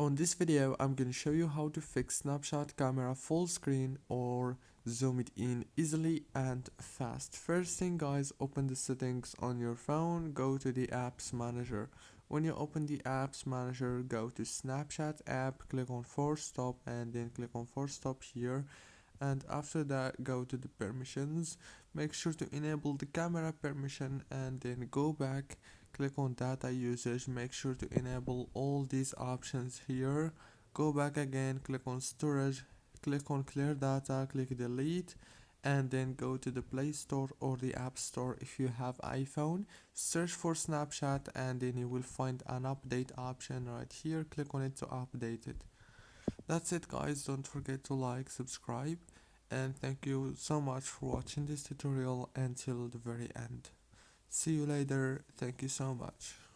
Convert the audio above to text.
On this video, I'm gonna show you how to fix Snapchat camera full screen or zoom it in easily and fast. First thing guys, open the settings on your phone, go to the apps manager. When you open the apps manager, go to Snapchat app, click on force stop and then click on force stop here, and after that go to the permissions. Make sure to enable the camera permission and then go back, click on data usage, make sure to enable all these options here. Go back again, click on storage, click on clear data, click delete, and then go to the Play Store or the App Store if you have iPhone. Search for Snapchat and then you will find an update option right here. Click on it to update it. That's it guys, don't forget to like, subscribe, and thank you so much for watching this tutorial until the very end. See you later, thank you so much.